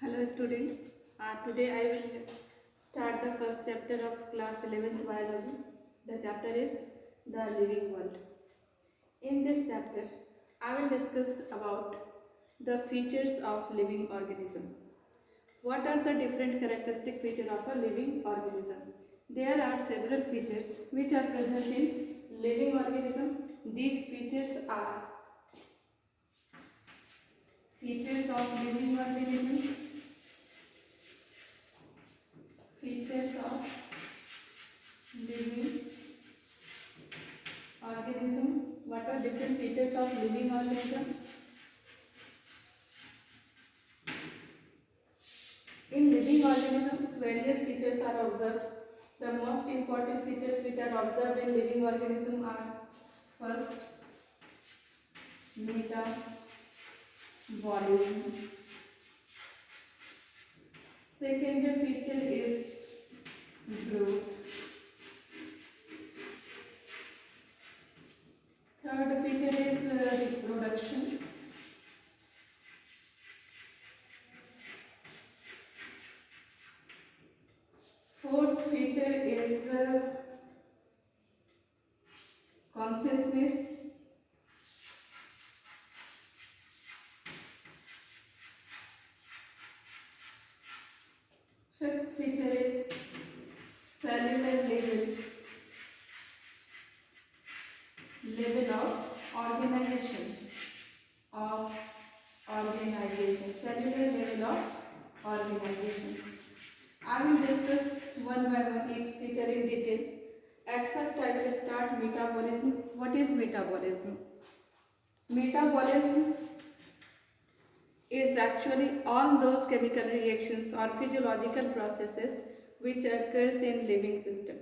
Hello students, today I will start the first chapter of class 11th biology. The chapter is the living world. In this chapter, I will discuss about the features of living organism. What are the different characteristic features of a living organism? There are several features which are present in living organism. These features are features of living organism, features of living organism. What are different features of living organism? In living organism, various features are observed. The most important features which are observed in living organism are: first, metabolism. Second feature is growth. Third feature is reproduction. Fourth feature is consciousness. Fifth feature is cellular level of organization cellular level of organization. I will discuss one by one each feature in detail. At first I will start metabolism. What is metabolism? Metabolism is actually all those chemical reactions or physiological processes which occurs in living system.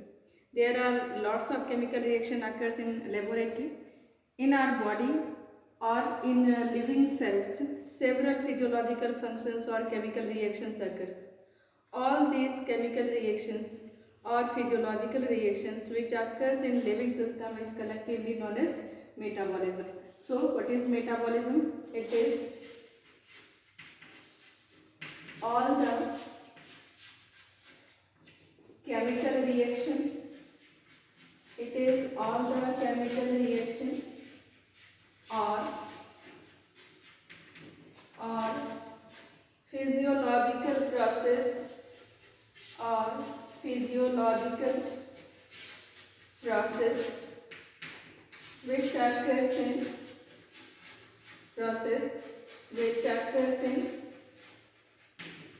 There are lots of chemical reaction occurs in laboratory, in our body, or in living cells. Several physiological functions or chemical reactions occurs. All these chemical reactions or physiological reactions which occurs in living system is collectively known as metabolism. So what is metabolism? It is all the chemical reaction. It is all the chemical reaction or physiological process or physiological process which occurs in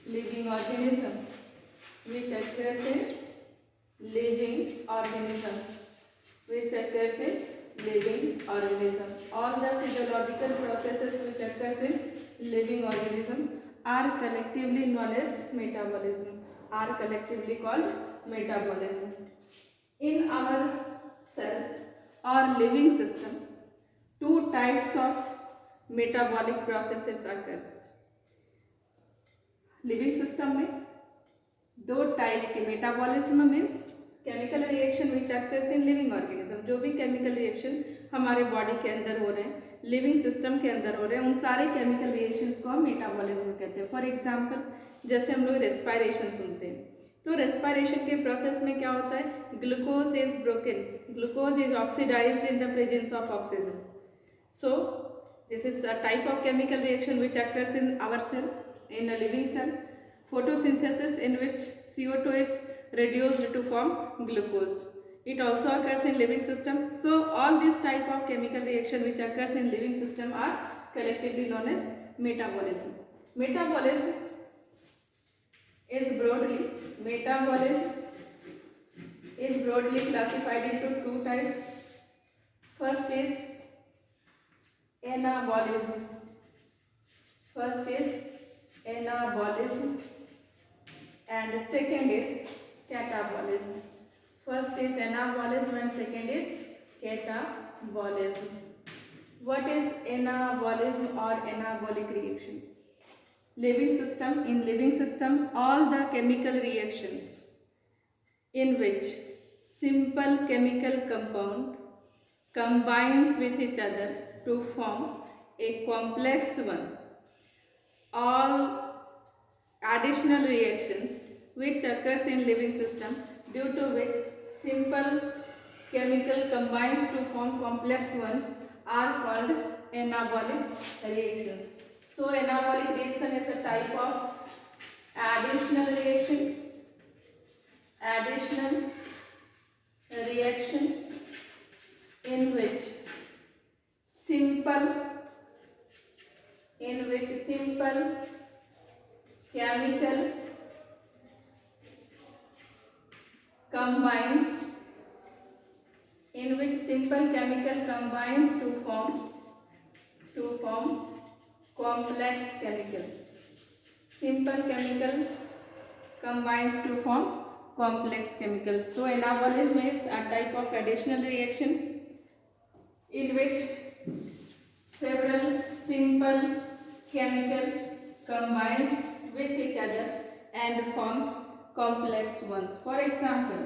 living organism, which occurs in living organism, which occurs in living organism. All the physiological processes which occurs in living organism are collectively known as metabolism, are collectively called metabolism. In our cell or living system, two types of metabolic processes occurs. Living system में दो type के metabolism means chemical reaction which occurs in living organism. जो भी chemical reaction हमारे body के अंदर हो रहे हैं, लिविंग सिस्टम के अंदर हो रहे हैं, उन सारे केमिकल रिएक्शंस को हम मेटाबॉलिज्म कहते हैं. फॉर एग्जांपल, जैसे हम लोग रेस्पायरेशन सुनते हैं, तो रेस्पायरेशन के प्रोसेस में क्या होता है? Glucose is broken, glucose is oxidized in the presence of oxygen. So this is a type of chemical reaction which occurs in our cell. In a living cell, photosynthesis in which CO2 is reduced to form glucose. It also occurs in living system. So all these type of chemical reaction which occurs in living system are collectively known as metabolism. Metabolism is broadly classified into two types. First is anabolism. And second is catabolism. First is anabolism and second is catabolism. What is anabolism or anabolic reaction? Living system. In living system, all the chemical reactions in which simple chemical compound combines with each other to form a complex one, all additional reactions which occurs in living system, due to which simple chemical combines to form complex ones, are called anabolic reactions. So anabolic reaction is a type of additional reaction in which simple chemical combines to form complex chemical. Simple chemical combines to form complex chemical. So anabolism is a type of additional reaction in which several simple chemical combines with each other and forms complex ones. For example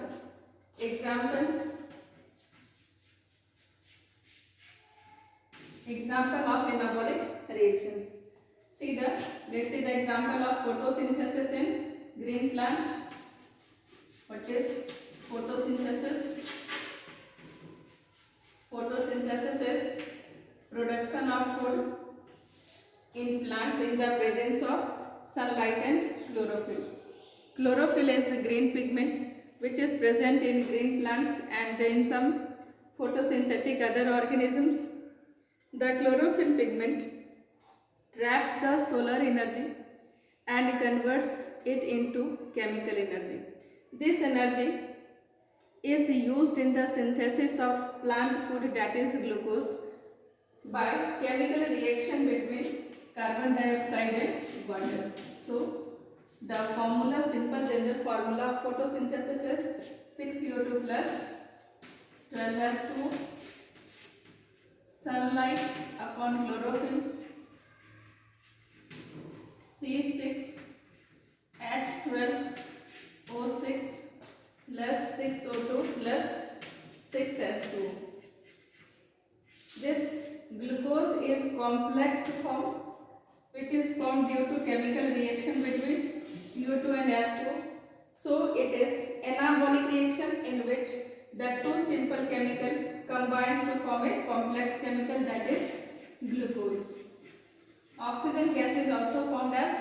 of anabolic reactions. Let's see the example of photosynthesis in green plant. What is photosynthesis? Photosynthesis is production of food in plants in the presence of sunlight and chlorophyll. Chlorophyll is a green pigment which is present in green plants and in some photosynthetic other organisms. The chlorophyll pigment traps the solar energy and converts it into chemical energy. This energy is used in the synthesis of plant food, that is glucose, by chemical reaction between carbon dioxide and water. So the simple general formula of photosynthesis is 6CO2 plus 12S2 sunlight upon chlorophyll, C6H12O6 plus 6O2 plus 6S2. This glucose is complex form which is formed due to chemical reaction between CO2 and S2. So it is anabolic reaction in which the two simple chemical combines to form a complex chemical, that is glucose. Oxygen gas is also formed as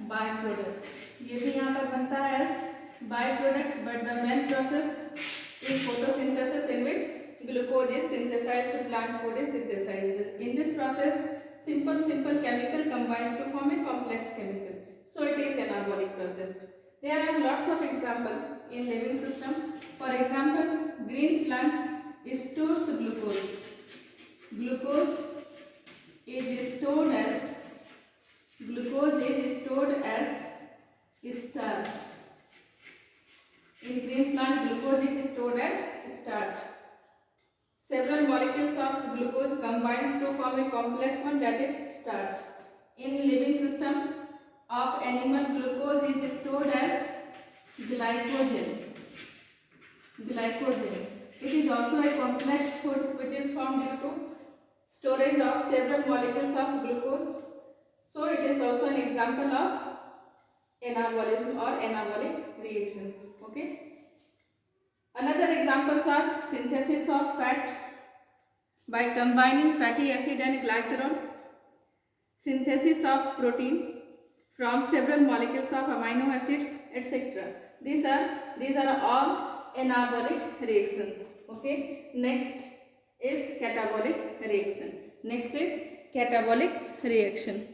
byproduct. ये भी यहाँ पर बनता है as byproduct, but the main process is photosynthesis in which glucose is synthesized, plant food is synthesized. In this process, simple chemical combines to form a complex chemical. So it is anabolic process. There are lots of examples in living system. For example, green plant stores glucose. Glucose is stored as starch. In green plant, glucose is stored as starch. Several molecules of glucose combines to form a complex one, that is starch. In living system of animal, glucose is stored as glycogen. It is also a complex food which is formed due to storage of several molecules of glucose. So it is also an example of anabolism or anabolic reactions. Okay. Another examples are synthesis of fat by combining fatty acid and glycerol, synthesis of protein from several molecules of amino acids, etc. These are all anabolic reactions. Okay. Next is catabolic reaction.